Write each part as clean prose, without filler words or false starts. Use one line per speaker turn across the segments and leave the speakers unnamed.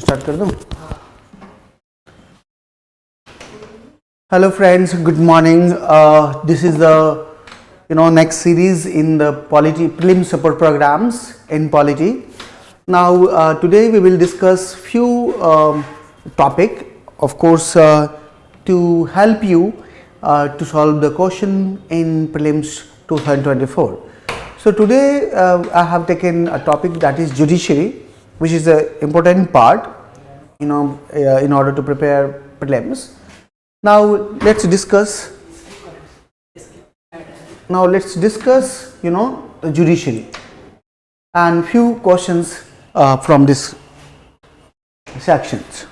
Start कर दूं? Hello friends, good morning. This is the next series in the Polity Prelims support programs in Polity. Now today we will discuss few topic, of course, to help you to solve the question in Prelims 2024. So today I have taken a topic that is judiciary, which is an important part, in order to prepare prelims. Now let's discuss. The judiciary and few questions from this sections.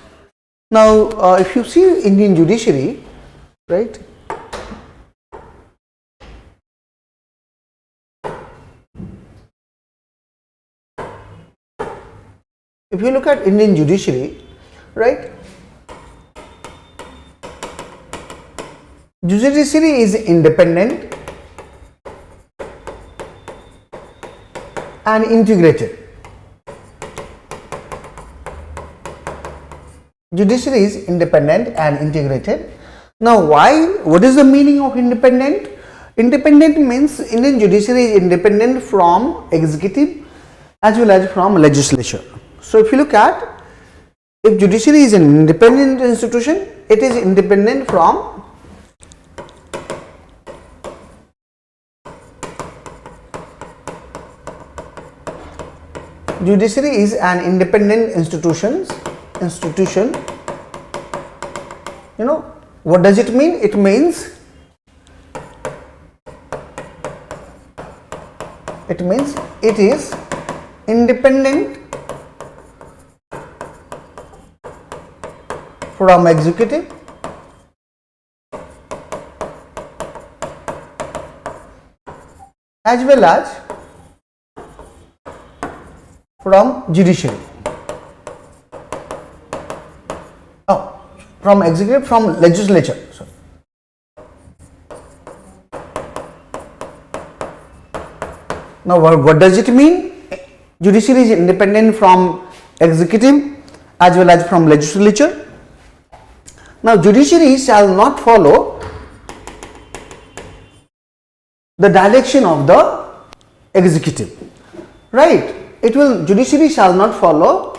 Now, if you see Indian judiciary, right? If you look at Indian judiciary, right? Judiciary is independent and integrated. Judiciary is independent and integrated. Now, why? What is the meaning of independent? Independent means Indian judiciary is independent from executive as well as from legislature. So, if you look at, if judiciary is an independent institution, it is independent from judiciary is an independent institution. What does it mean? It means it is independent from executive as well as from judiciary. From executive, from legislature. Sorry. Now, what does it mean? Judiciary is independent from executive as well as from legislature. Now, judiciary shall not follow the direction of the executive, right? Judiciary shall not follow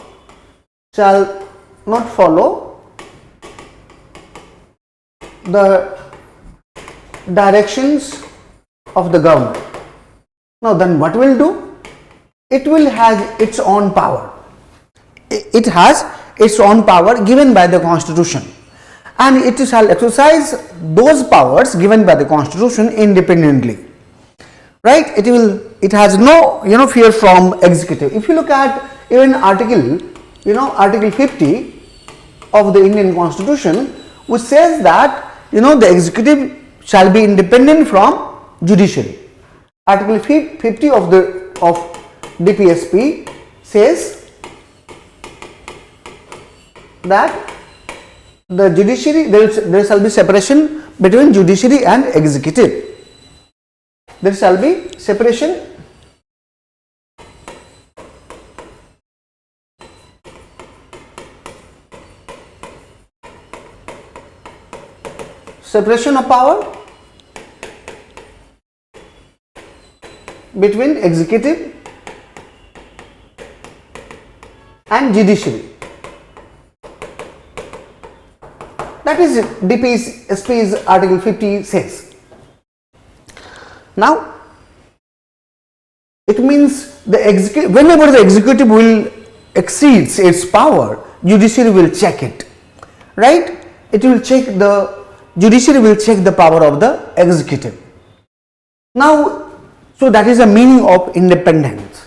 the directions of the government. Now, then what will do? It will have its own power. It has its own power given by the Constitution, and it shall exercise those powers given by the Constitution independently, right? It has no fear from executive. If you look at even article 50 of the Indian Constitution, which says that the executive shall be independent from judiciary. Article 50 of DPSP says that the judiciary, there shall be separation between judiciary and executive. There shall be separation of power between executive and judiciary. That is DPSP's Article 50 says. Now, it means whenever the executive will exceeds its power, judiciary will check it, right? Judiciary will check the power of the executive. Now, so that is the meaning of independence.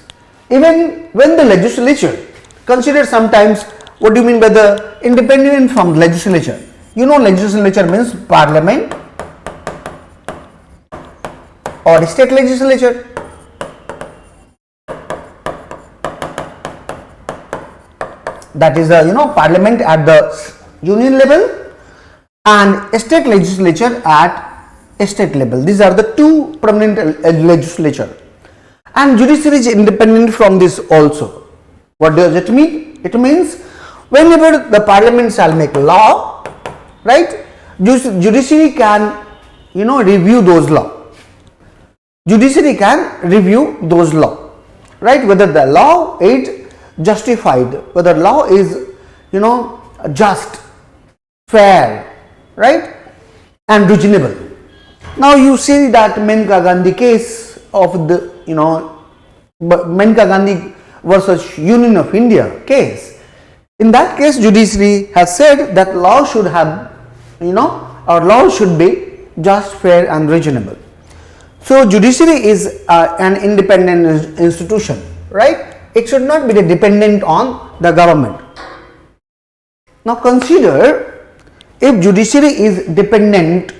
Even when the legislature, consider sometimes, what do you mean by the independent from legislature? Legislature means parliament or state legislature. That is the parliament at the union level and state legislature at state level. These are the two prominent legislature, and judiciary is independent from this also. What does it mean? It means Whenever the parliament shall make law, right, judiciary can, review those law. Judiciary can review those law, right, whether the law is justified, whether law is, just, fair, right, and reasonable. Now you see that Maneka Gandhi case of the, Maneka Gandhi versus Union of India case. In that case, judiciary has said that law should have, or law should be just, fair and reasonable. So judiciary is an independent institution, right? It should not be dependent on the government. Now consider if judiciary is dependent,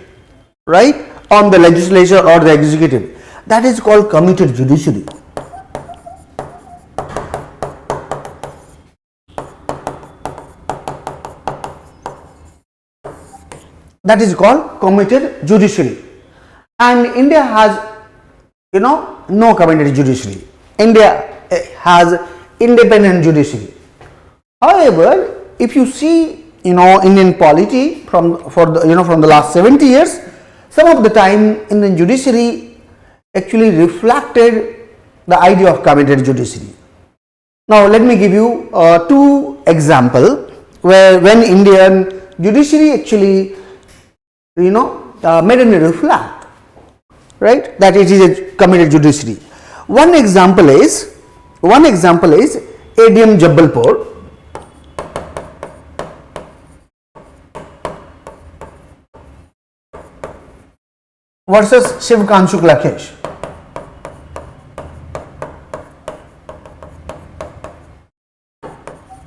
right, on the legislature or the executive, that is called committed judiciary. That is called committed judiciary. And India has, no committed judiciary. India has independent judiciary. However, if you see, Indian polity from the last 70 years, some of the time Indian judiciary actually reflected the idea of committed judiciary. Now let me give you two examples where when Indian judiciary actually made a reflect, right, that it is a committed judiciary. One example is ADM Jabalpur versus Shivkant Shukla case.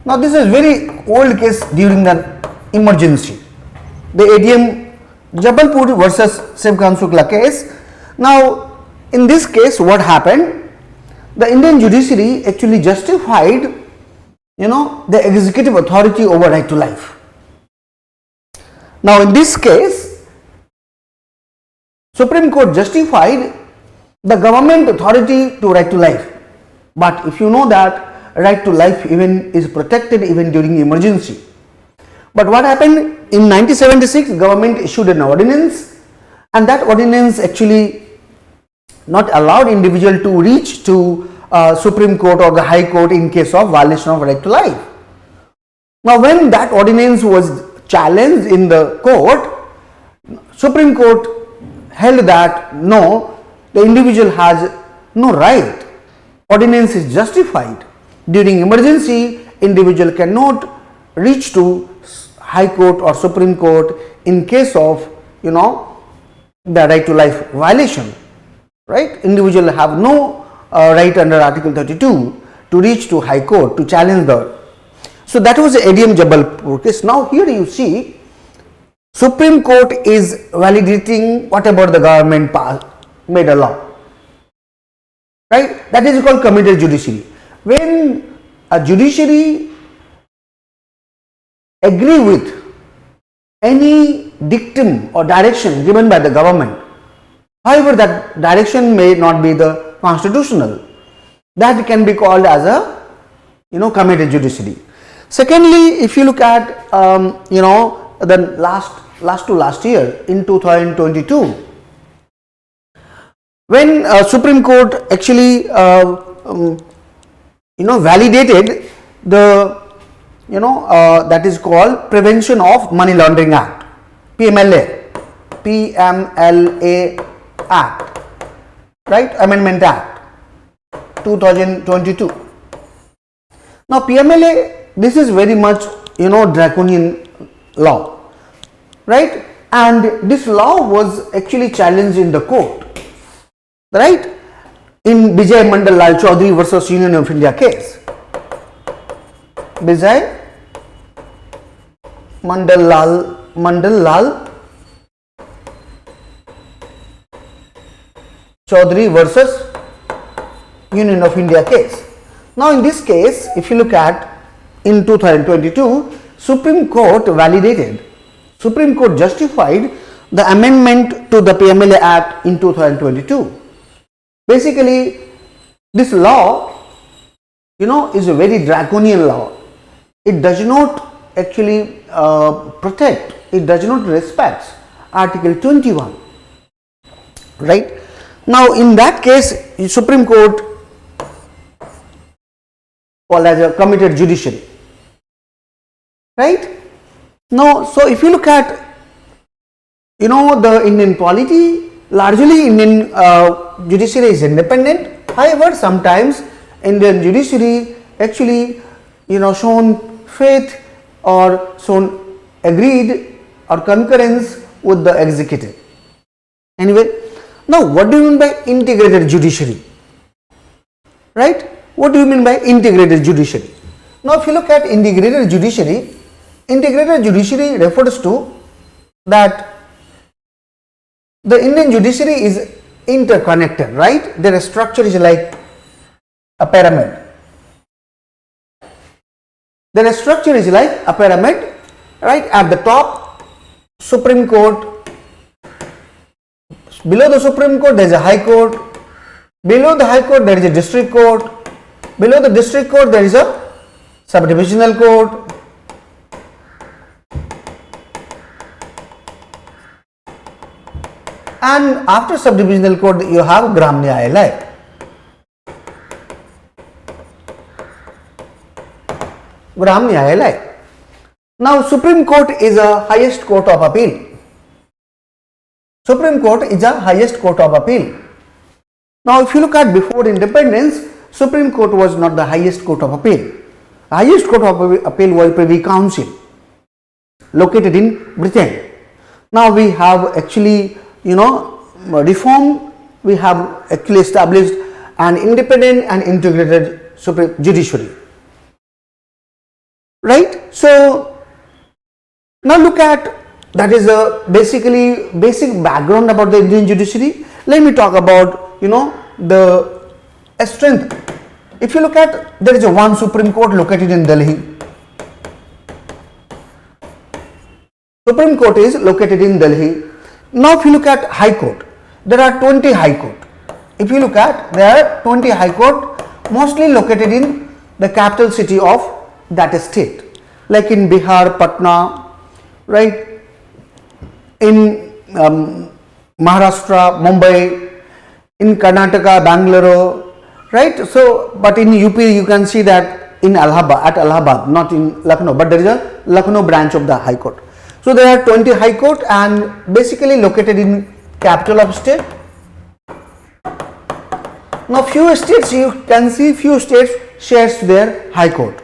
Now this is very old case during the emergency, the ADM Jabalpur versus Shivkant Shukla case. Now in this case what happened, the Indian judiciary actually justified the executive authority over right to life. Now in this case Supreme Court justified the government authority to right to life, but if you know that right to life even is protected even during emergency. But what happened in 1976, government issued an ordinance, and that ordinance actually not allowed individual to reach to Supreme Court or the High Court in case of violation of right to life. Now when that ordinance was challenged in the court, Supreme Court held that no, the individual has no right, ordinance is justified. During emergency, individual cannot reach to High Court or Supreme Court in case of the right to life violation, right? Individual have no right under Article 32 to reach to High Court to challenge the. So that was the ADM Jabalpur case. Now here you see Supreme Court is validating whatever the government made a law, right? That is called committed judiciary. When a judiciary agree with any dictum or direction given by the government, however that direction may not be the constitutional, that can be called as a committed judiciary. Secondly, if you look at the last year in 2022, when Supreme Court actually validated the that is called Prevention of Money Laundering Act, PMLA Act, right, Amendment Act 2022. Now PMLA, this is very much draconian law, right, and this law was actually challenged in the court, right, in Vijay Mandal Lal Chaudhary versus Union of India case. Vijay Mandal Lal Chaudhary versus Union of India case. Now in this case, if you look at in 2022, Supreme Court validated, Supreme Court justified the amendment to the PMLA Act in 2022. Basically, this law, is a very draconian law. it does not actually protect, it does not respect Article 21, right. Now in that case Supreme Court called as a committed judiciary, right. Now so if you look at the Indian polity, largely Indian judiciary is independent. However, sometimes Indian judiciary actually shown faith or shown agreed or concurrence with the executive. Anyway, now what do you mean by integrated judiciary, right? What do you mean by integrated judiciary? Now if you look at integrated judiciary refers to that the Indian judiciary is interconnected, right? Their structure is like a pyramid. Their structure is like a pyramid, right? At the top, Supreme Court. Below the Supreme Court, there is a High Court. Below the High Court, there is a District Court. Below the District Court, there is a Subdivisional Court. And after subdivisional court you have Gram Nyayalaya. Gram Nyayalaya. Now Supreme Court is a highest court of appeal. Supreme Court is a highest court of appeal. Now if you look at before independence, Supreme Court was not the highest court of appeal. The highest court of appeal was Privy Council, located in Britain. Now we have actually reform, we have actually established an independent and integrated judiciary, right. So now look at, that is a basic background about the Indian judiciary. Let me talk about the strength. If you look at, there is a one Supreme Court located in Delhi. Supreme Court is located in Delhi. Now if you look at High Court, there are 20 High Court. If you look at, there are 20 High Court, mostly located in the capital city of that state, like in Bihar, Patna, right, in Maharashtra, Mumbai, in Karnataka, Bangalore, right. So but in UP you can see that in Allahabad, not in Lucknow, but there is a Lucknow branch of the High Court. So there are 20 High Court and basically located in capital of state. Now few states, you can see few states shares their High Court,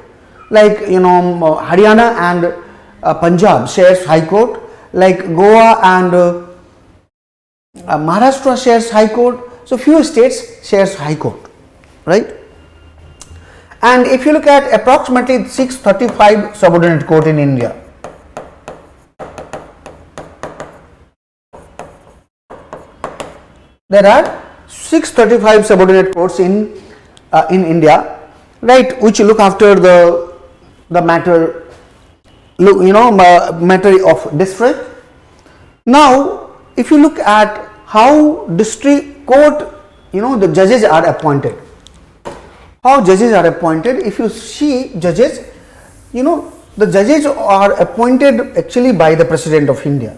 like Haryana and Punjab shares High Court, like Goa and Maharashtra shares High Court. So few states shares High Court, right. And if you look at approximately 635 subordinate court in India. There are 635 subordinate courts in India, right, which look after the matter, matter of district. Now, if you look at how district court, the judges are appointed. How judges are appointed? If you see judges, the judges are appointed actually by the President of India.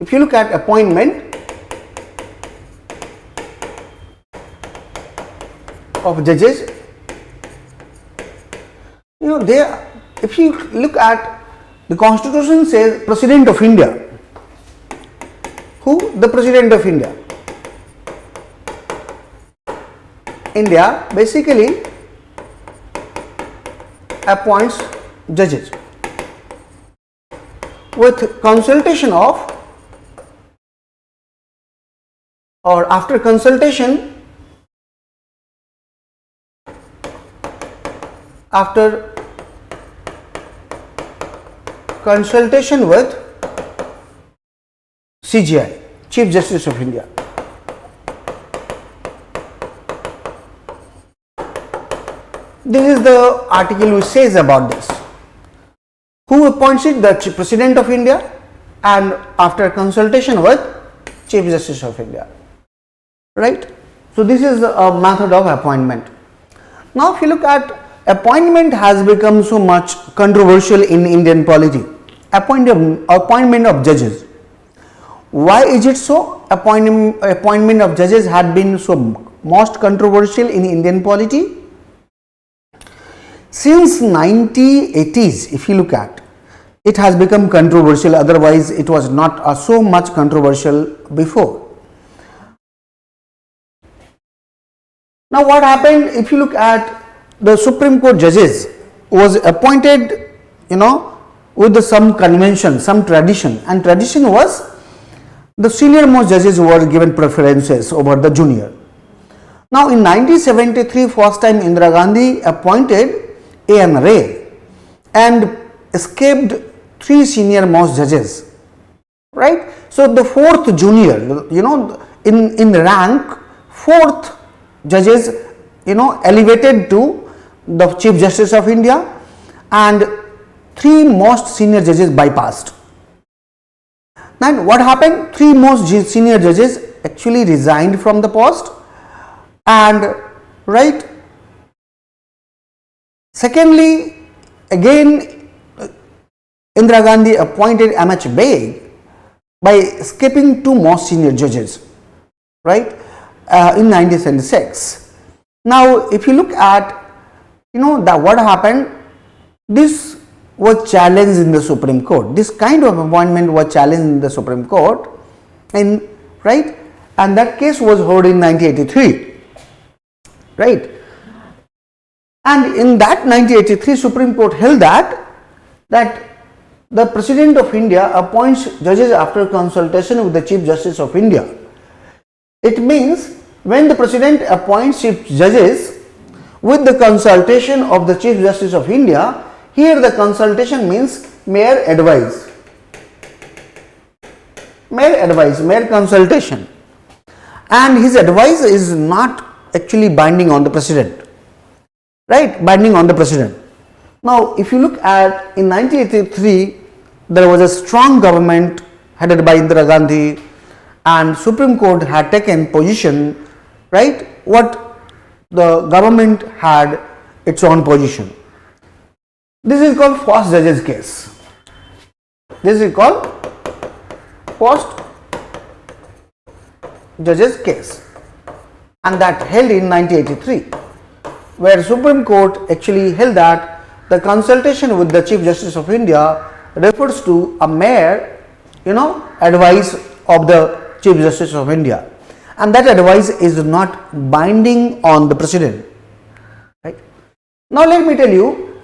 If you look at appointment of judges, if you look at the Constitution says President of India. Who? The President of India. India basically appoints judges with consultation of, or after consultation, with CJI, Chief Justice of India. This is the article which says about this. Who appoints it? The President of India, and after consultation with Chief Justice of India, right. So this is a method of appointment. Now if you look at appointment has become so much controversial in Indian polity. Appointment of judges. Why is it so? Appointment of judges had been so most controversial in Indian polity. Since 1980s, if you look at, it has become controversial, otherwise it was not so much controversial before. Now what happened, if you look at the Supreme Court judges was appointed, with some convention, some tradition, and tradition was the senior most judges were given preferences over the junior. Now in 1973, first time Indira Gandhi appointed A.N. Ray and escaped 3 senior most judges, right? So the 4th junior, in rank, 4th judges, elevated to the Chief Justice of India, and 3 most senior judges bypassed. Then what happened? 3 most senior judges actually resigned from the post, and right. Secondly, again Indira Gandhi appointed M.H. Bagh by skipping 2 most senior judges, right, in 1976. Now if you look at that what happened, this was challenged in the Supreme Court. This kind of appointment was challenged in the Supreme Court, and right, and that case was heard in 1983, right. And in that 1983 Supreme Court held that the President of India appoints judges after consultation with the Chief Justice of India. It means when the President appoints Chief Judges with the consultation of the Chief Justice of India, here the consultation means mere advice, mere consultation, and his advice is not actually binding on the President, right, binding on the President. Now if you look at in 1983, there was a strong government headed by Indira Gandhi, and Supreme Court had taken position, right, what the government had its own position. This is called first judge's case. This is called first judge's case, and that held in 1983, where Supreme Court actually held that the consultation with the Chief Justice of India refers to a mere, advice of the Chief Justice of India, and that advice is not binding on the President, right. Now let me tell you,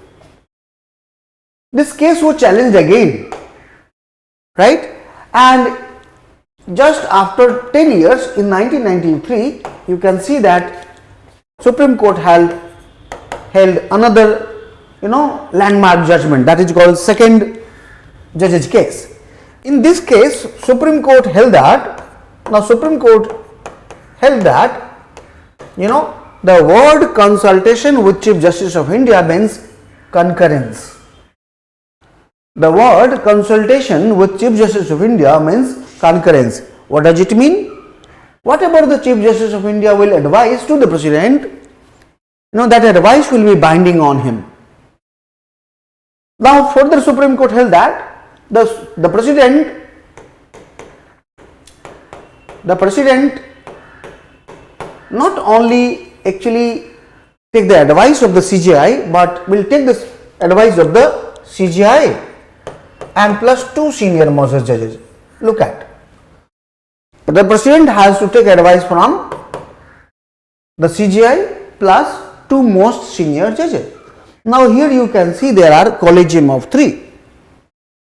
this case was challenged again, right, and just after 10 years in 1993, you can see that Supreme Court held another landmark judgment, that is called second judge's case. In this case, Supreme Court held that the word consultation with Chief Justice of India means concurrence. The word consultation with Chief Justice of India means concurrence. What does it mean? Whatever the Chief Justice of India will advise to the President, that advice will be binding on him. Now further Supreme Court held that the President not only actually take the advice of the CJI, but will take the advice of the CJI and plus 2 senior most judges. Look at, the President has to take advice from the CJI plus 2 most senior judges. Now here you can see there are collegium of 3.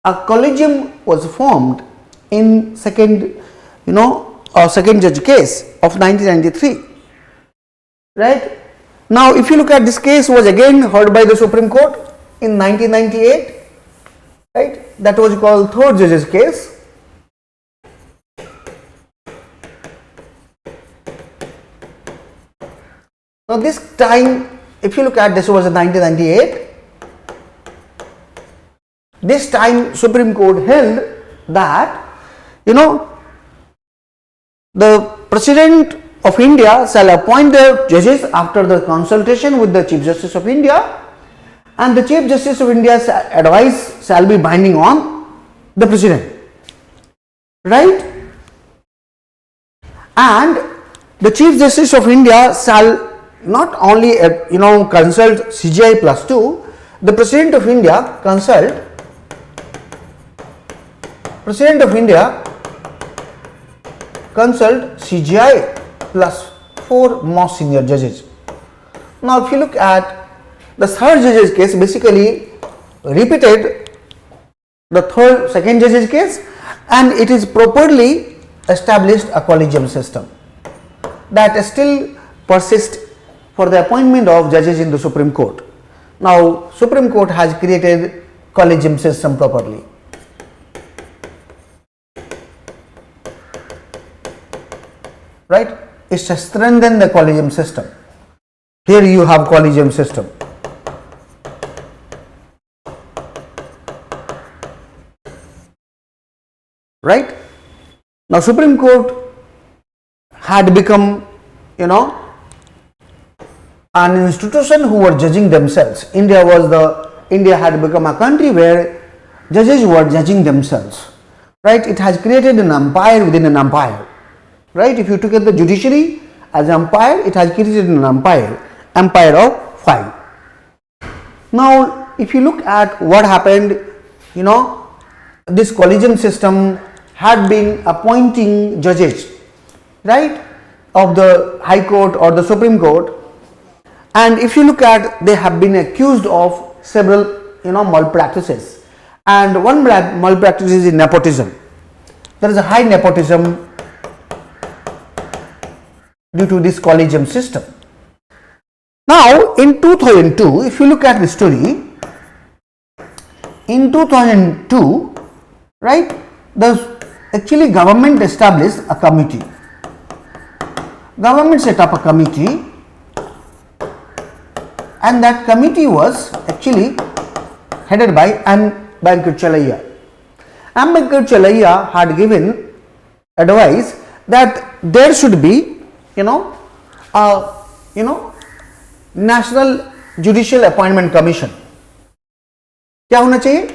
A collegium was formed in second judge case of 1993, right. Now if you look at this case was again heard by the Supreme Court in 1998, right, that was called third judge's case. Now this time, if you look at, this was in 1998, this time Supreme Court held that the President of India shall appoint the judges after the consultation with the Chief Justice of India, and the Chief Justice of India's advice shall be binding on the President, right? And the Chief Justice of India shall not only consult CGI plus 2, the President of India consult CGI plus 4 most senior judges. Now if you look at the third judge's case, basically repeated the second judge's case, and it is properly established a collegium system that still persists for the appointment of judges in the Supreme Court. Now Supreme Court has created collegium system properly. Right? It's to strengthen the collegium system. Here you have collegium system. Right? Now Supreme Court had become, an institution who were judging themselves. India had become a country where judges were judging themselves. Right? It has created an empire within an empire. Right? If you took the judiciary as an empire, it has created an empire of 5. Now, if you look at what happened, this collegium system had been appointing judges, right, of the High Court or the Supreme Court, and if you look at, they have been accused of several, malpractices, and one malpractice is nepotism. There is a high nepotism due to this collegium system. Now in 2002, if you look at the story, in 2002, right, actually government established a committee. Government set up a committee, and that committee was actually headed by Ambedkar Chalaiya. Ambedkar Chalaiya had given advice that there should be National Judicial Appointment Commission. क्या होना चाहिए?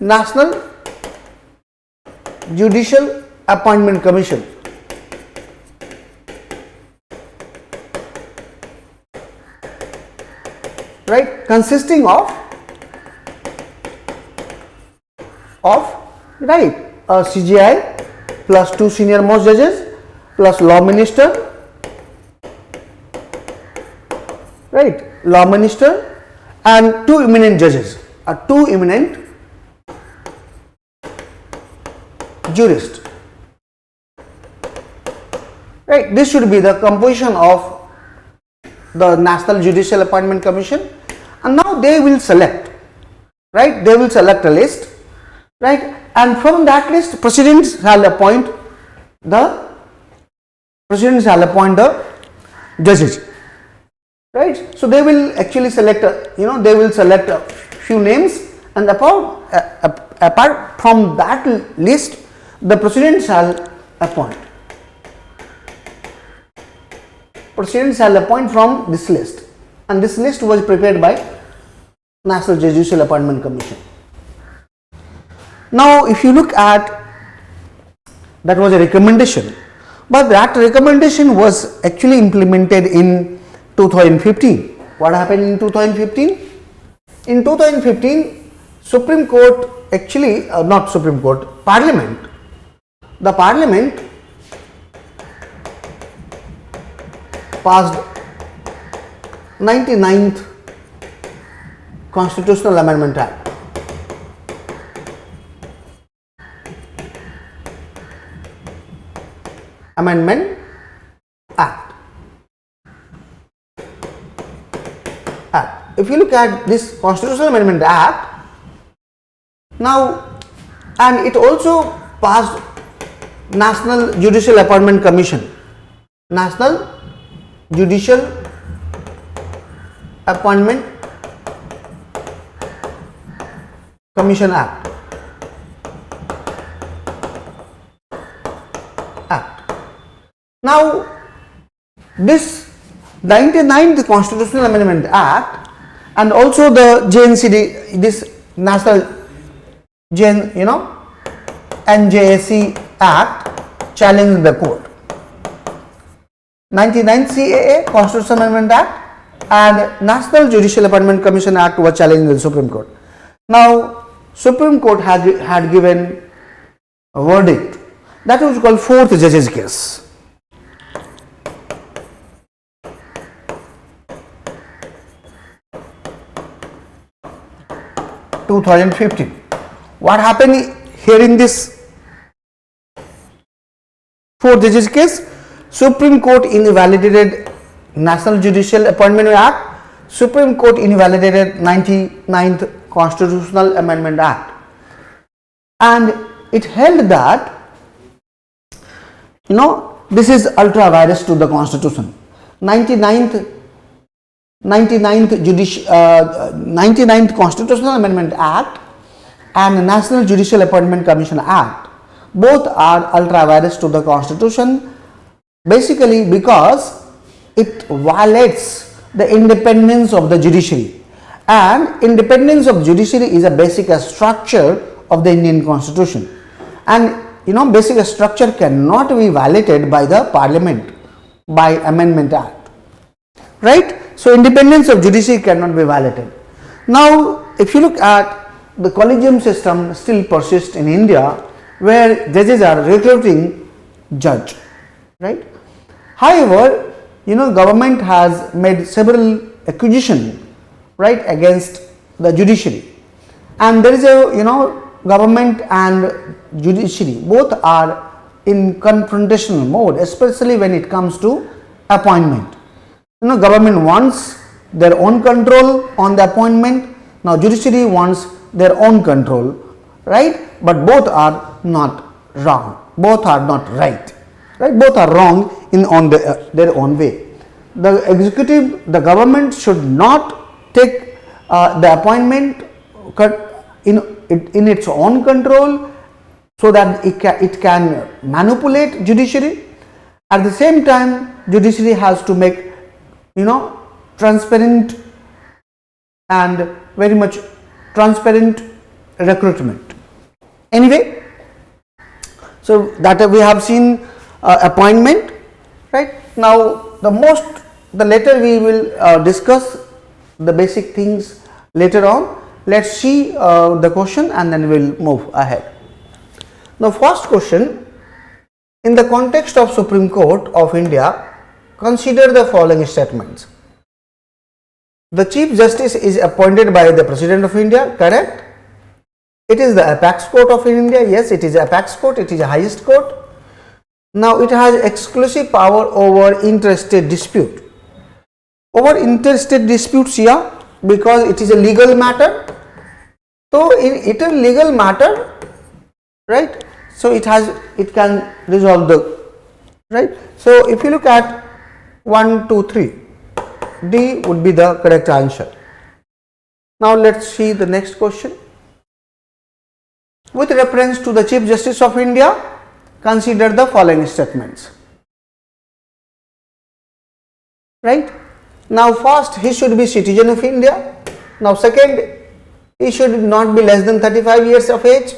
National Judicial Appointment Commission. Right? Consisting of CGI plus 2 senior most judges plus law minister, right, law minister and 2 eminent judges, 2 eminent jurists, right. This should be the composition of the National Judicial Appointment Commission, and now they will select, right, they will select a list, right, and from that list President shall appoint the judges, right. So they will actually select they will select a few names, and apart from that list the President shall appoint. President shall appoint from this list, and this list was prepared by National Judicial Appointment Commission. Now if you look at, that was a recommendation, but that recommendation was actually implemented in 2015. What happened in 2015? In 2015, Supreme Court actually, not Supreme Court, Parliament. The Parliament passed 99th Constitutional Amendment Act. Amendment Act. If you look at this Constitutional Amendment Act, now, and it also passed National Judicial Appointment Commission, National Judicial Appointment Commission Act. Now, this 99th Constitutional Amendment Act and also the JNCD, this National NJAC Act challenged the court. 99th CAA Constitutional Amendment Act and National Judicial Appointment Commission Act were challenged in the Supreme Court. Now, Supreme Court had given a verdict that was called fourth judge's case. (2015). What happened here in this fourth judge's case? Supreme Court invalidated National Judicial Appointment Act. Supreme Court invalidated 99th Constitutional Amendment Act, and it held that this is ultra vires to the Constitution. 99th Constitutional Amendment Act and National Judicial Appointment Commission Act both are ultra vires to the Constitution, basically because it violates the independence of the judiciary, and independence of judiciary is a basic structure of the Indian Constitution, and basic structure cannot be violated by the Parliament by Amendment Act, right? So independence of judiciary cannot be violated. Now, if you look at the collegium system still persists in India, where judges are recruiting judge, right? However, government has made several acquisition, right, against the judiciary, and there is a government and judiciary both are in confrontational mode, especially when it comes to appointment. Government wants their own control on the appointment. Now judiciary wants their own control, right? But both are not wrong, both are not right, both are wrong in their own way. The executive, the government should not take the appointment in its own control so that it can manipulate judiciary. At the same time, judiciary has to make transparent and very much transparent recruitment. Anyway, so that we have seen appointment, right? Now the later we will discuss the basic things later on. Let's see the question and then we'll move ahead. The first question: in the context of Supreme Court of India, consider the following statements. The Chief Justice is appointed by the President of India, correct? It is the apex court of India, yes, it is apex court, it is the highest court. Now it has exclusive power over interstate dispute. Over interstate disputes, yeah, because it is a legal matter. So in it is legal matter, right? So it can resolve the, right? So if you look at 1, 2, 3, D would be the correct answer. Now let's see the next question. With reference to the Chief Justice of India, consider the following statements. Right? Now first, he should be citizen of India. Now second, he should not be less than 35 years of age.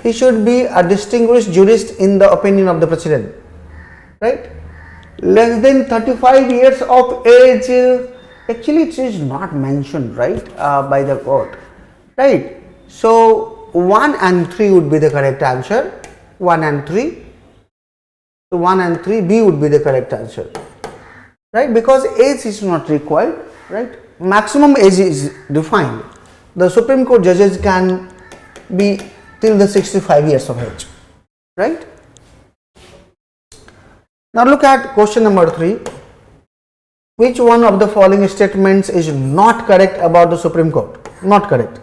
He should be a distinguished jurist in the opinion of the President. Right? Less than 35 years of age, actually it is not mentioned, right, by the court, right? So 1 and 3 would be the correct answer. 1 and 3. So 1 and 3, B would be the correct answer, right? Because age is not required, right? Maximum age is defined. The Supreme Court judges can be till the 65 years of age, right? Now look at question number 3. Which one of the following statements is not correct about the Supreme Court? Not correct.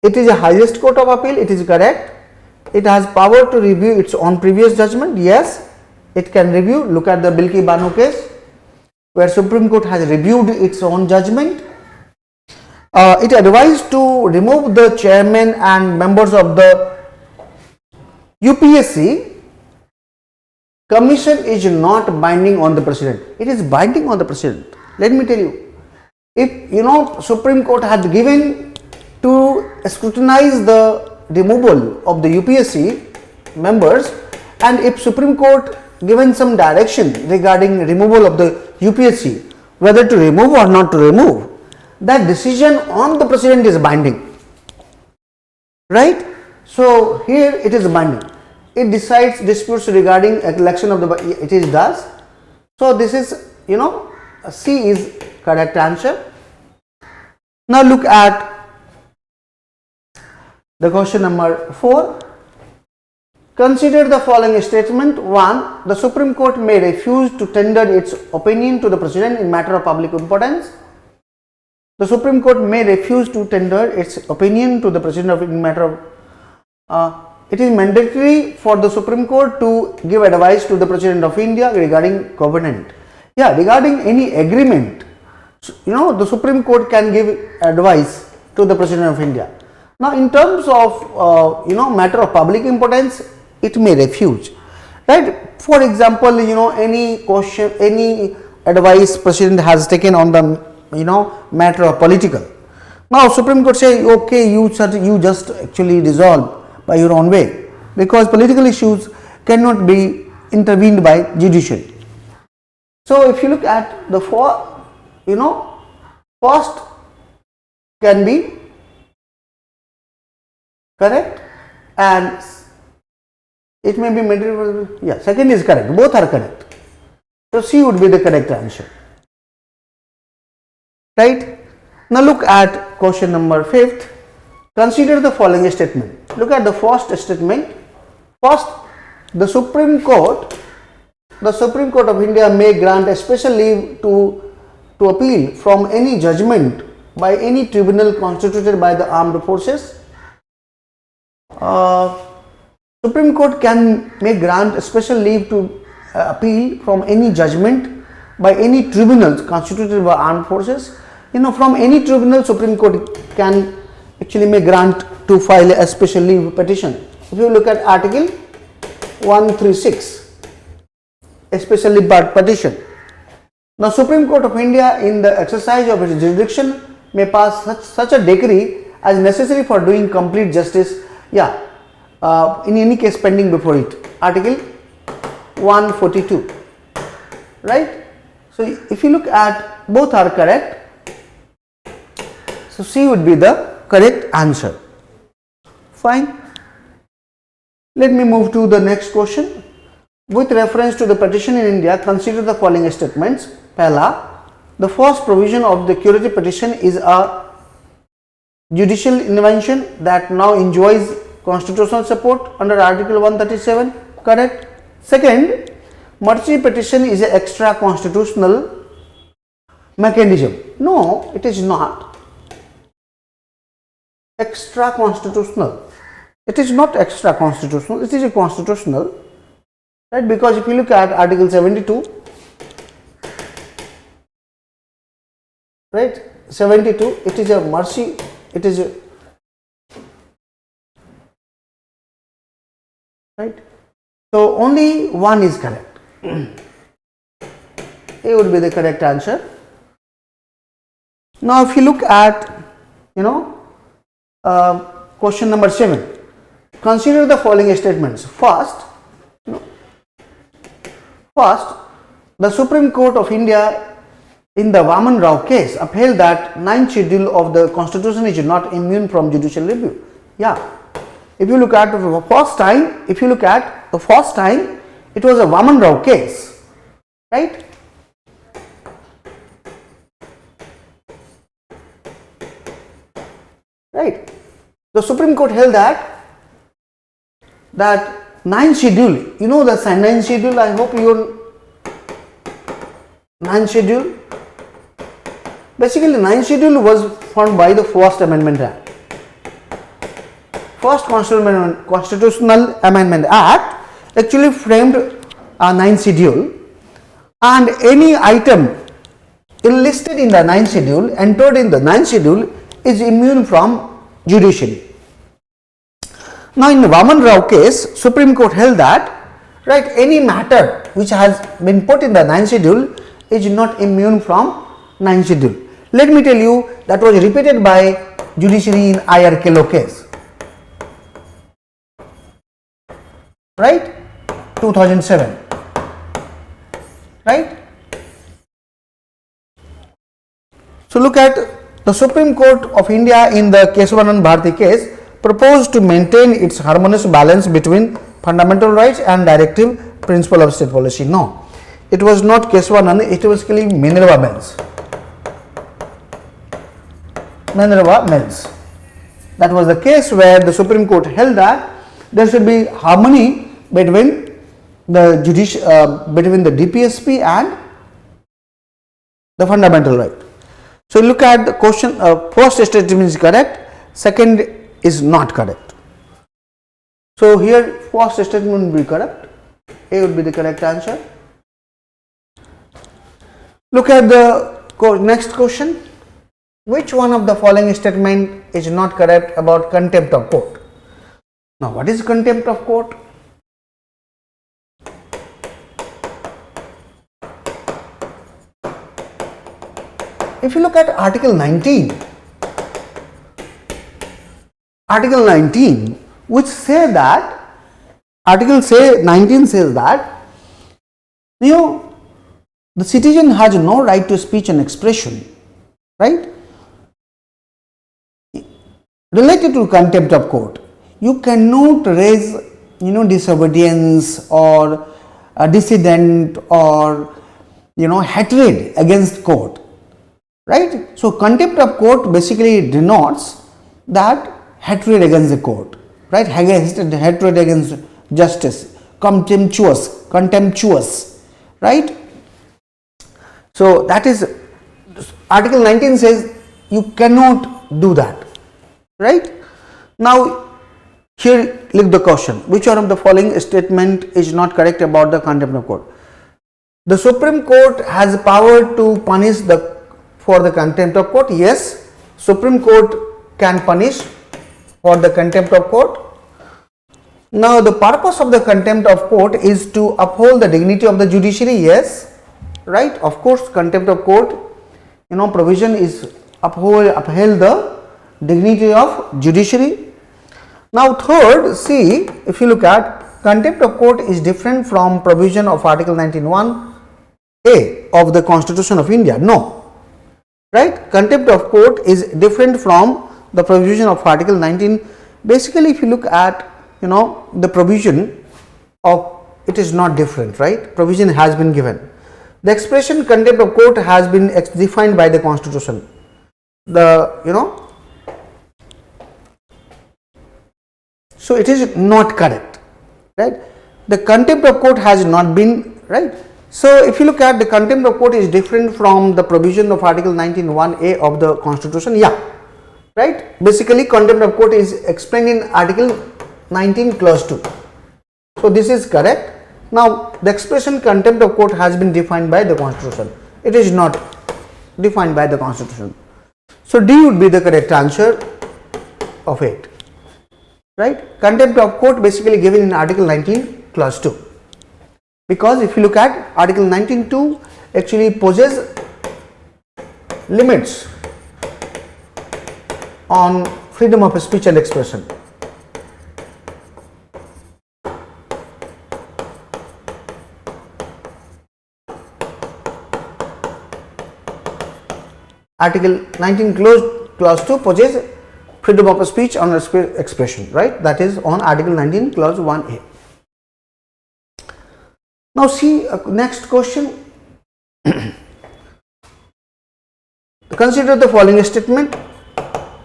It is a highest court of appeal, it is correct. It has power to review its own previous judgment, yes, it can review. Look at the Bilki Bano case where Supreme Court has reviewed its own judgment. It advised to remove the chairman and members of the UPSC Commission is not binding on the President. It is binding on the President. Let me tell you, if Supreme Court had given to scrutinize the removal of the UPSC members, and if Supreme Court given some direction regarding removal of the UPSC, whether to remove or not to remove, that decision on the President is binding, right? So here it is binding. It decides disputes regarding election of the, it is does. So this is, C is correct answer. Now look at the question number 4. Consider the following statement. 1. The Supreme Court may refuse to tender its opinion to the President in matter of public importance. The Supreme Court may refuse to tender its opinion to the President in matter of it is mandatory for the Supreme Court to give advice to the President of India regarding covenant. Yeah, regarding any agreement, the Supreme Court can give advice to the President of India. Now, in terms of matter of public importance, it may refuse, right? For example, any question, any advice President has taken on the matter of political. Now, Supreme Court say, okay, you just actually resolve by your own way, because political issues cannot be intervened by judiciary. So if you look at the first can be correct and it may be material. Yeah, second is correct. Both are correct. So C would be the correct answer. Right? Now look at question number 5th. Consider the following statement. Look at the first statement. First, the Supreme Court of India may grant a special leave to appeal from any judgment by any tribunal constituted by the armed forces. Supreme Court may grant a special leave to appeal from any judgment by any tribunal constituted by armed forces. From any tribunal, Supreme Court may grant to file a special leave petition. If you look at Article 136, a special leave petition. Now, Supreme Court of India, in the exercise of its jurisdiction, may pass such a decree as necessary for doing complete justice. Yeah, in any case pending before it. Article 142, right? So if you look at, both are correct. So C would be the correct answer. Fine. Let me move to the next question. With reference to the petition in India, consider the following statements. Pehla, the first provision of the curative petition is a judicial intervention that now enjoys constitutional support under Article 137. Correct. Second, mercy petition is an extra constitutional mechanism. No, it is not. Extra constitutional. It is not extra constitutional, it is a constitutional, right? Because if you look at Article 72, right? 72, it is a mercy, it is a, right? So only one is correct. A would be the correct answer. Now if you look at, question number 7. Consider the following statements. First, the Supreme Court of India in the Vaman Rao case upheld that 9th schedule of the Constitution is not immune from judicial review. Yeah. If you look at the first time, it was a Vaman Rao case, right? Right. The Supreme Court held that 9th schedule, the 9th schedule, I hope you 9th schedule. Basically, 9th schedule was formed by the First Amendment Act. First Constitutional Amendment Act actually framed a 9th schedule, and any item enlisted in the 9th schedule, entered in the 9th schedule, is immune from judiciary. Now, in the Vaman Rao case, Supreme Court held that right? Any matter which has been put in the 9th schedule is not immune from 9th schedule. Let me tell you, that was repeated by judiciary in IR Kelo case, right? 2007, right? So look at the Supreme Court of India in the Kesavanand Bharati case proposed to maintain its harmonious balance between fundamental rights and directive principle of state policy. No, it was not Kesavanand, it was basically Minerva Mills. Minerva Mills. That was the case where the Supreme Court held that there should be harmony between the between the DPSP and the fundamental right. So look at the question. First statement is correct, second is not correct. So here first statement will be correct, A would be the correct answer. Look at the next question. Which one of the following statement is not correct about contempt of court? Now what is contempt of court? If you look at Article 19, which say that, Article 19 says that, the citizen has no right to speech and expression, right? Related to contempt of court, you cannot raise, disobedience or a dissident or, hatred against court. Right? So contempt of court basically denotes that hatred against the court, right? Hatred against justice, contemptuous, right? So that is, Article 19 says you cannot do that, right? Now here look the question, which one of the following statement is not correct about the contempt of court? The Supreme Court has power to punish for the contempt of court. Yes, Supreme Court can punish for the contempt of court. Now the purpose of the contempt of court is to uphold the dignity of the judiciary. Yes, right? Of course, contempt of court, provision is uphold the dignity of judiciary. Now third, see, if you look at contempt of court is different from provision of Article 19(1)(a) of the Constitution of India. No. Right? Contempt of court is different from the provision of Article 19. Basically, if you look at, the provision of it is not different, right? Provision has been given. The expression contempt of court has been defined by the Constitution. So it is not correct, right? The contempt of court has not been, right? So if you look at the contempt of court is different from the provision of Article 19(1)(a) of the Constitution, yeah, right? Basically contempt of court is explained in Article 19 clause 2. So this is correct. Now the expression contempt of court has been defined by the Constitution. It is not defined by the Constitution. So D would be the correct answer of it, right? Contempt of court basically given in Article 19 clause 2. Because if you look at Article 19(2) actually poses limits on freedom of speech and expression. Article 19 clause 2 poses freedom of speech and expression, right? That is on Article 19 clause 1(a). Now see next question. Consider the following statement.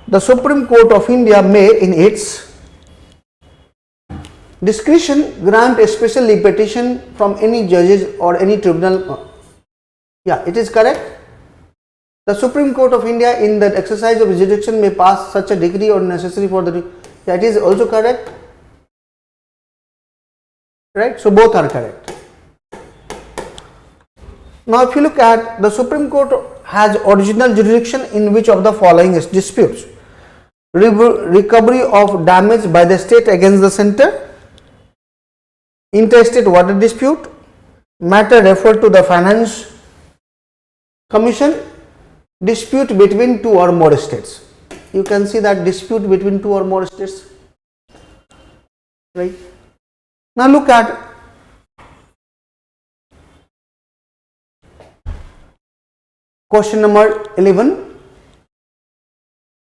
The Supreme Court of India may in its discretion grant a special petition from any judges or any tribunal. Yeah, it is correct. The Supreme Court of India in the exercise of jurisdiction may pass such a decree or necessary for the. Yeah, it is also correct. Right. So both are correct. Now if you look at the Supreme Court has original jurisdiction in which of the following disputes? Recovery of damage by the state against the center, interstate water dispute, matter referred to the finance commission, dispute between two or more states. You can see that dispute between two or more states, right? Now look at question number 11.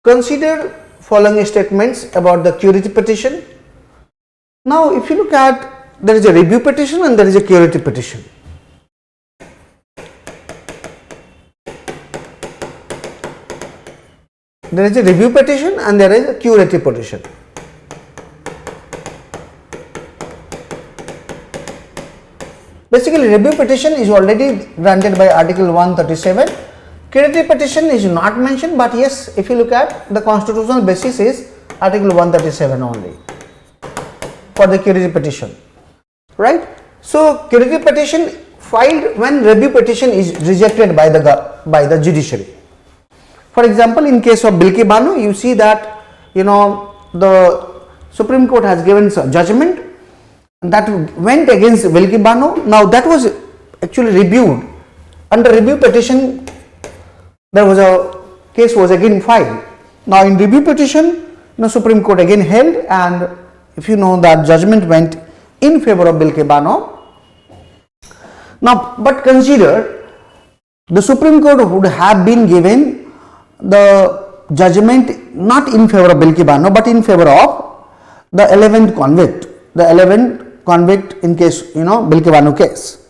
Consider following statements about the curative petition. Now if you look at, there is a review petition and there is a curative petition. There is a review petition and there is a curative petition. Basically, review petition is already granted by Article 137. Curative petition is not mentioned, but yes, if you look at the constitutional basis is Article 137 only for the curative petition, right? So, curative petition filed when review petition is rejected by the judiciary. For example, in case of Bilki Banu, you see that the Supreme Court has given some judgment that went against Bilki Banu. Now that was actually reviewed. Under review petition, there was a case was again filed. Now in review petition, Supreme Court again held, and if you know that judgment went in favor of Bilki Banu. Now, but consider the Supreme Court would have been given the judgment not in favor of Bilki Banu but in favor of the 11th convict, in case Bilki Banu case.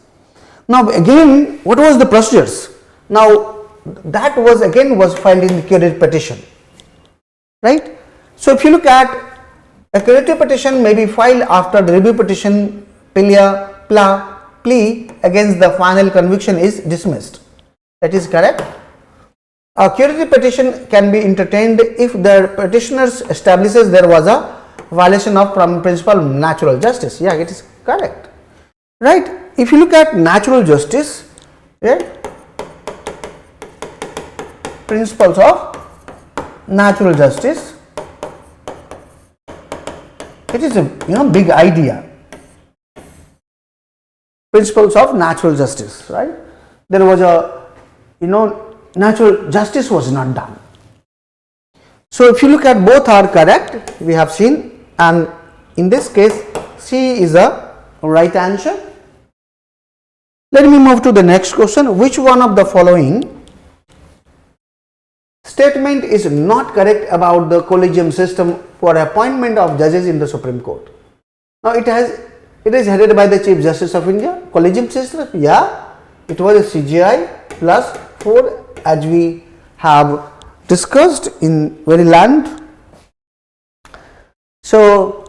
Now again, what was the procedures? Now that was filed in the curative petition, right? So if you look at a curative petition may be filed after the review petition plea against the final conviction is dismissed. That is correct. A curative petition can be entertained if the petitioners establishes there was a violation of principle of natural justice. Yeah, it is correct, right? If you look at natural justice, right? Principles of natural justice, it is a big idea. Principles of natural justice, right? There was a natural justice was not done. So if you look at both are correct, we have seen, and in this case C is a right answer. Let me move to the next question. Which one of the following statement is not correct about the collegium system for appointment of judges in the Supreme Court? Now it is headed by the Chief Justice of India. Collegium system, yeah, it was a CGI plus 4 as we have discussed in very length. So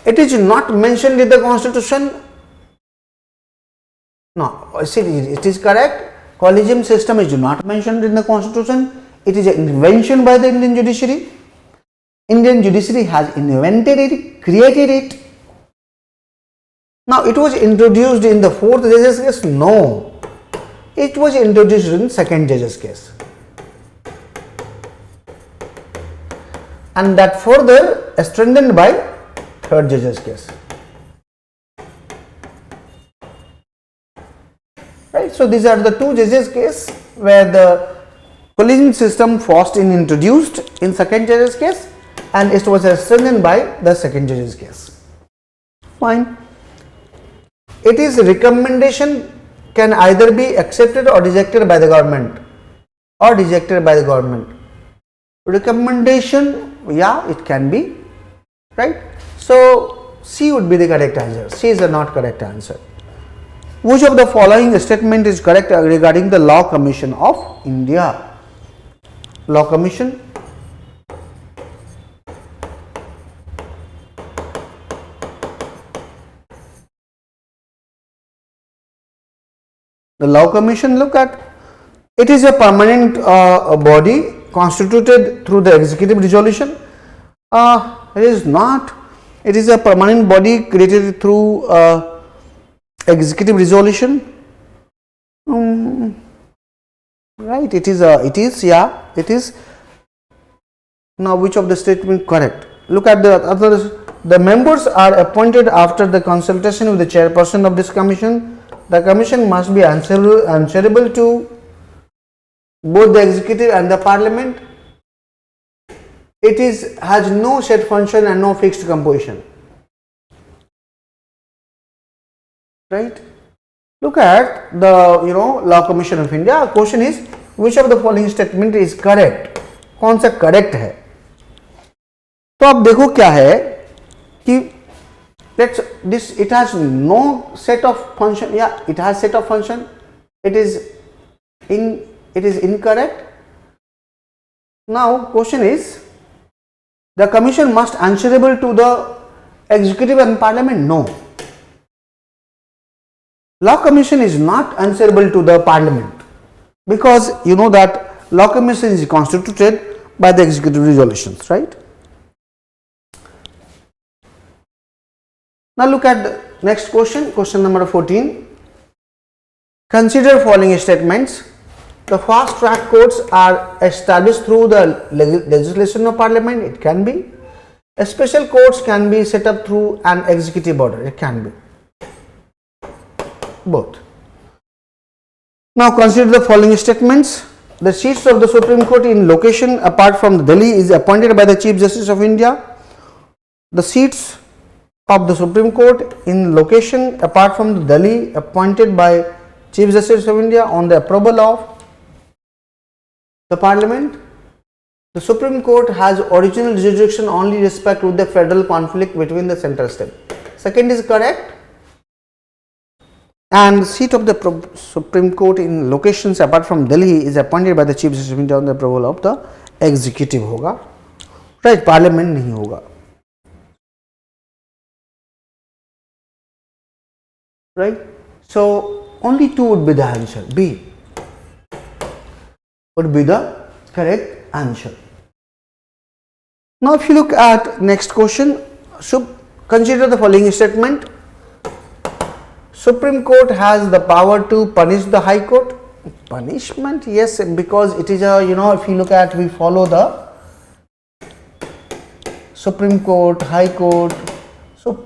it is not mentioned in the Constitution. No, see, it is correct. Collegium system is not mentioned in the Constitution. It is an invention by the Indian judiciary. Indian judiciary has invented it, created it. Now it was introduced in the 4th judge's case. No, it was introduced in 2nd judge's case, and that further strengthened by 3rd judge's case, right? So these are the 2 judges case where the collegium system first introduced in 2nd judge's case, and it was strengthened by the 2nd judge's case. Fine. It is recommendation can either be accepted or rejected by the government, Recommendation, yeah, it can be, right? So C would be the correct answer. C is the not correct answer. Which of the following statement is correct regarding the Law Commission of India? Law Commission. The Law Commission, look at, it is a permanent body constituted through the executive resolution. It is not. It is a permanent body created through executive resolution. Right? It is. Yeah. It is. Now, which of the statement correct? Look at the other the members are appointed after the consultation with the chairperson of this commission. The commission must be answerable to both the executive and the parliament. It has no set function and no fixed composition. Right? Look at the Law Commission of India. Question is, which of the following statement is correct? कौन सा correct है? तो अब देखो क्या है कि it has no set of function. Yeah, it has set of function. It is incorrect. Now question is, the commission must answerable to the executive and parliament. No, law commission is not answerable to the parliament, because you know that law commission is constituted by the executive resolutions, right? Now look at the next question, question number 14. Consider following statements. The fast track courts are established through the legislation of parliament. It can be. A special courts can be set up through an executive order. It can be. Both. Now consider the following statements. The seats of the Supreme Court in location apart from Delhi is appointed by the Chief Justice of India. The seats of the Supreme Court in location apart from Delhi appointed by Chief Justice of India on the approval of the Parliament. The Supreme Court has original jurisdiction only respect with the federal conflict between the central state. Second is correct. And the seat of the Supreme Court in locations apart from Delhi is appointed by the Chief Justice of India on the approval of the executive होगा, right? Parliament नहीं होगा, right? So only two would be the answer. B would be the correct answer. Now if you look at next question, so consider the following statement. Supreme Court has the power to punish the High Court. Punishment, yes, because it is a, if you look at, we follow the Supreme Court, High Court. So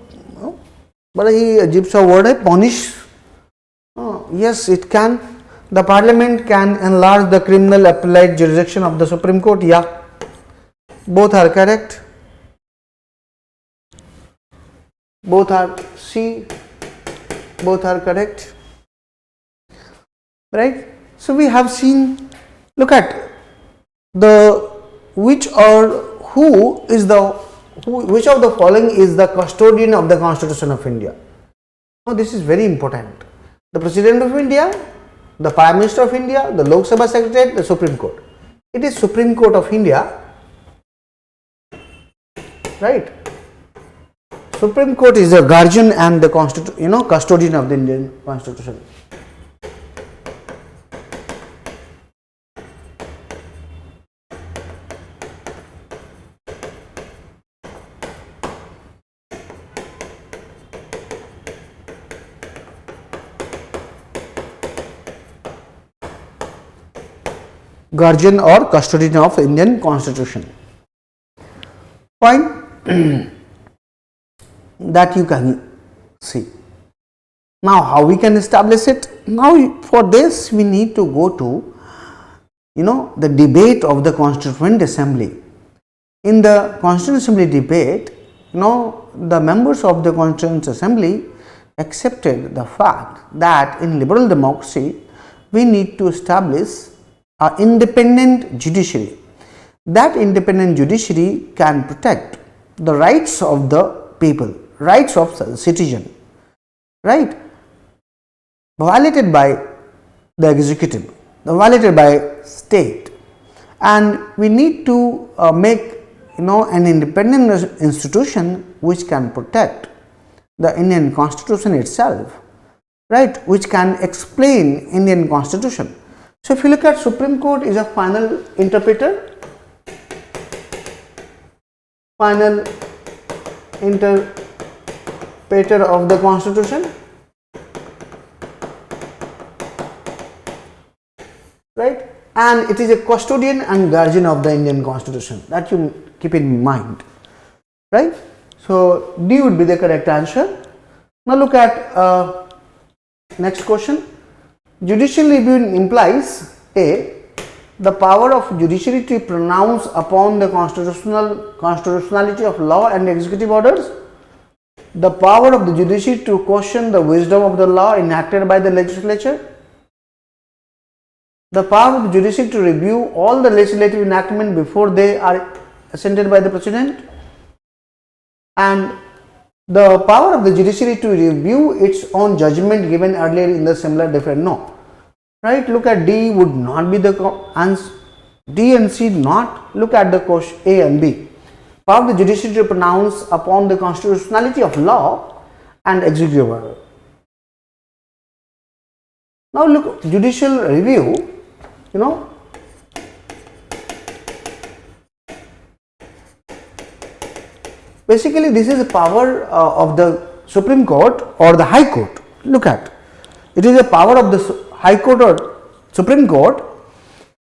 बड़ा ही अजीब सा word है, punish. Yes, it can. The Parliament can enlarge the criminal appellate jurisdiction of the Supreme Court. Yeah, both are correct. Both are C. Both are correct, right? So we have seen, look at the which of the following is the custodian of the Constitution of India. Now this is very important. The President of India, the Prime Minister of India, the Lok Sabha Secretariat, the Supreme Court. It is Supreme Court of India, right? Supreme Court is the guardian and the custodian of the Indian Constitution. Guardian or custodian of Indian Constitution. Fine. That you can see. Now how we can establish it? Now for this we need to go to the debate of the Constituent Assembly. In the Constituent Assembly debate, the members of the Constituent Assembly accepted the fact that in liberal democracy we need to establish an independent judiciary. That independent judiciary can protect the rights of the people, rights of the citizen, right? Violated by the executive, violated by state, and we need to make an independent institution which can protect the Indian Constitution itself, right? Which can explain Indian Constitution. So if you look at Supreme Court is a final interpreter, final interpreter of the Constitution, right? And it is a custodian and guardian of the Indian Constitution, that you keep in mind, right? So D would be the correct answer. Now look at next question. Judicial review implies A. The power of judiciary to pronounce upon the constitutionality of law and executive orders. The power of the judiciary to question the wisdom of the law enacted by the legislature. The power of the judiciary to review all the legislative enactment before they are assented by the President. And the power of the judiciary to review its own judgment given earlier in the similar different. No. Right, look at D would not be the answer. D and C not. Look at the question A and B. Power of the judiciary to pronounce upon the constitutionality of law and executive order. Now look, judicial review, basically this is a power of the Supreme Court or the High Court. Look at, it is a power of the High Court or Supreme Court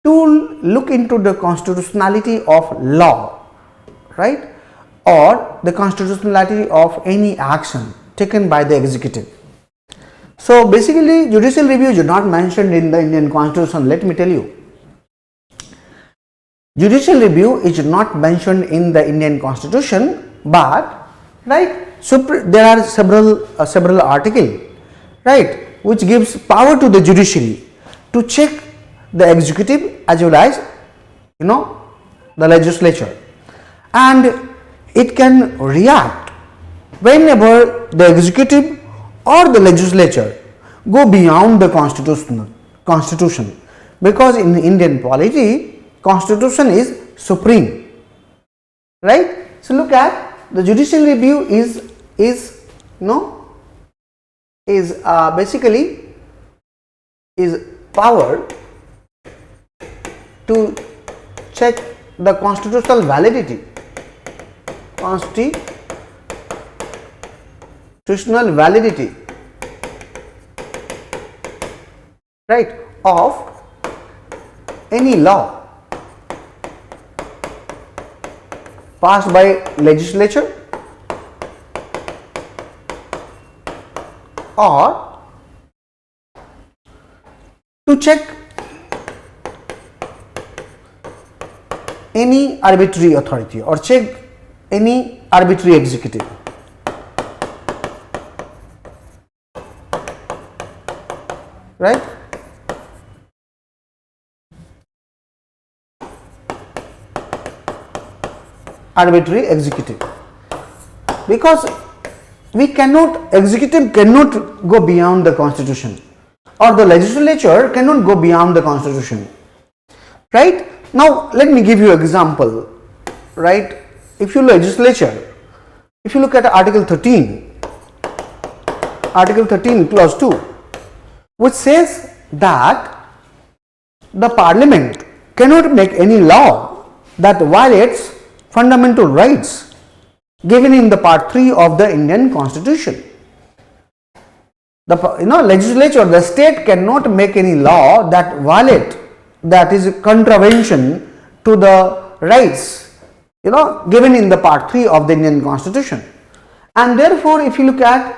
to look into the constitutionality of law, right, or the constitutionality of any action taken by the executive. So basically judicial review is not mentioned in the Indian Constitution. Let me tell you, judicial review is not mentioned in the Indian Constitution, but right, there are several articles, right, which gives power to the judiciary to check the executive as well as the legislature, and it can react whenever the executive or the legislature go beyond the constitution, because in Indian polity constitution is supreme, right. So look at the judicial review is basically is power to check the constitutional validity, right, of any law passed by legislature or to check any arbitrary authority or check any arbitrary executive. Right? Arbitrary executive, because executive cannot go beyond the constitution, or the legislature cannot go beyond the constitution, right. Now let me give you an example, right. If you look at article 13 clause 2, which says that the parliament cannot make any law that violates fundamental rights given in the part 3 of the Indian Constitution. The legislature, the state cannot make any law that is contravention to the rights given in the part 3 of the Indian Constitution. And therefore if you look at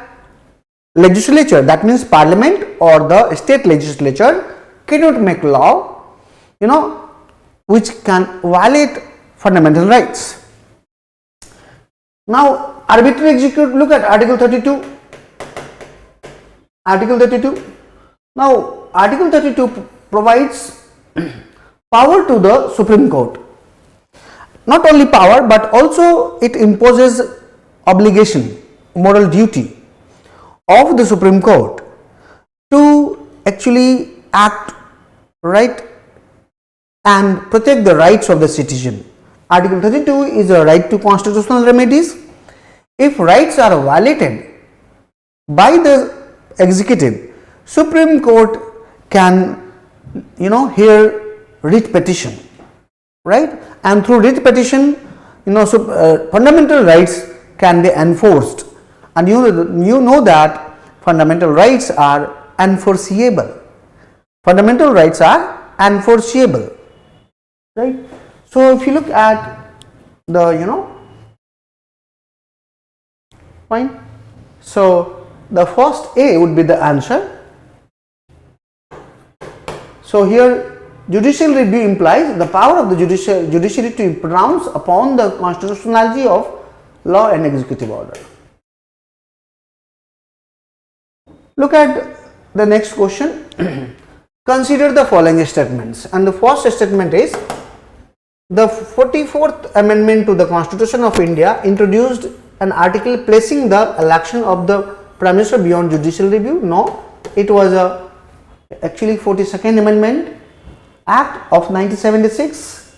legislature, that means parliament or the state legislature cannot make law which can violate fundamental rights. Now arbitrary executive, look at article 32. Now article 32 provides power to the Supreme Court. Not only power, but also it imposes obligation, moral duty of the Supreme Court to actually act right and protect the rights of the citizen. Article 32 is a right to constitutional remedies. If rights are violated by the executive, Supreme Court can hear writ petition, right, and through writ petition fundamental rights can be enforced, and you know that fundamental rights are enforceable. Right. So if you look at the Fine. So the first A would be the answer. So here judicial review implies the power of the judiciary to pronounce upon the constitutionality of law and executive order. Look at the next question. Consider the following statements, and the first statement is the 44th Amendment to the Constitution of India introduced an article placing the election of the Prime Minister beyond judicial review. No, it was actually 42nd Amendment Act of 1976.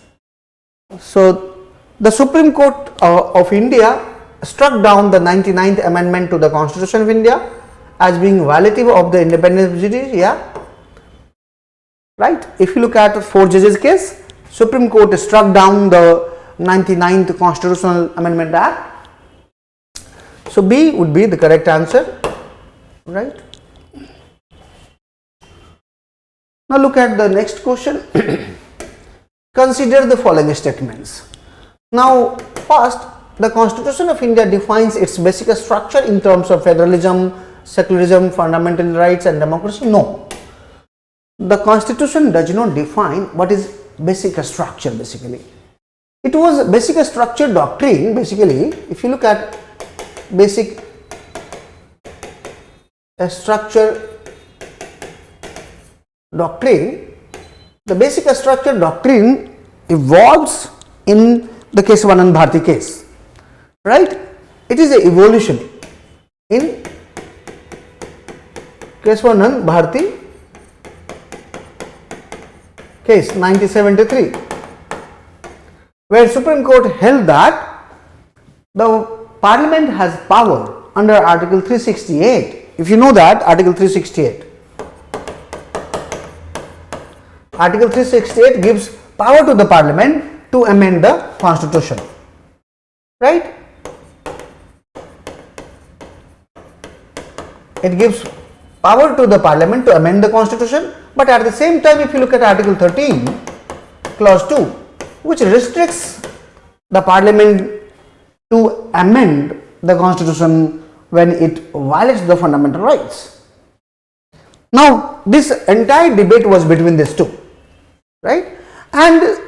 So the Supreme Court of India struck down the 99th Amendment to the Constitution of India as being violative of the independence of judiciary. Yeah, right. If you look at the 4 judges case, Supreme Court struck down the 99th Constitutional Amendment Act. So B would be the correct answer, right. Now look at the next question. Consider the following statements. Now first, the Constitution of India defines its basic structure in terms of federalism, secularism, fundamental rights and democracy. No, the Constitution does not define what is basic structure. Basically, it was basic structure doctrine. Basically, if you look at basic structure doctrine, the basic structure doctrine evolves in the Kesavanand Bharati case, right. It is an evolution in Kesavanand Bharati case 1973, where Supreme Court held that the Parliament has power under Article 368. If you know that, Article 368. Article 368 gives power to the Parliament to amend the Constitution, right. It gives power to the Parliament to amend the Constitution, but at the same time, if you look at Article 13, Clause 2, which restricts the Parliament to amend the Constitution when it violates the fundamental rights. Now, this entire debate was between these two, right? And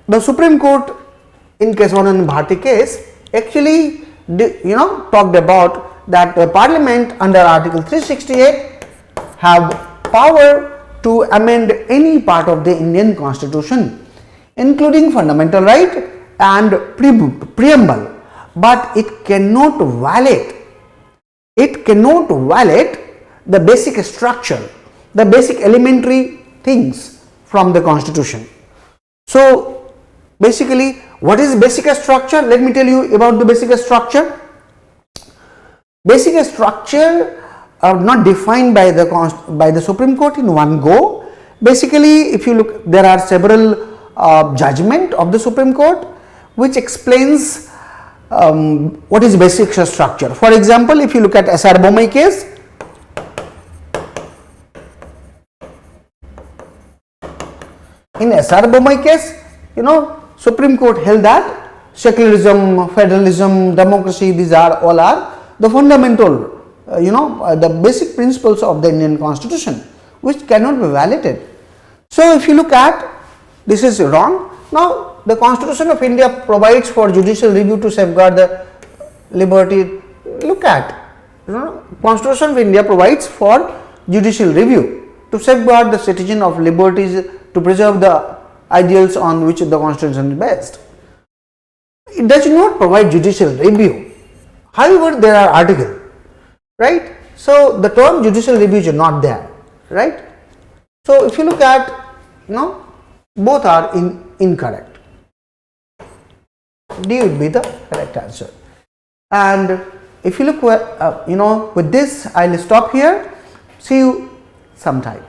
the Supreme Court in Kesavanand Bharati case actually, talked about that the Parliament under Article 368 have power to amend any part of the Indian Constitution, including fundamental right and preamble, but it cannot violate the basic structure, the basic elementary things from the Constitution. So basically, what is basic structure? Let me tell you about the basic structure. Basic structure are not defined by the Supreme Court in one go. Basically, if you look, there are several judgment of the Supreme Court which explains what is basic structure. For example, if you look at SR Bommai case, in SR Bommai case, Supreme Court held that secularism, federalism, democracy, these are all the fundamental, the basic principles of the Indian Constitution, which cannot be violated. So if you look at, this is wrong. Now the Constitution of India provides for judicial review to safeguard the liberty. Look at, Constitution of India provides for judicial review to safeguard the citizen of liberties, to preserve the ideals on which the Constitution is based. It does not provide judicial review. However, there are articles, right? So the term judicial review is not there, right? So if you look at, both are incorrect. D would be the correct answer. And if you look, with this, I'll stop here. See you sometime.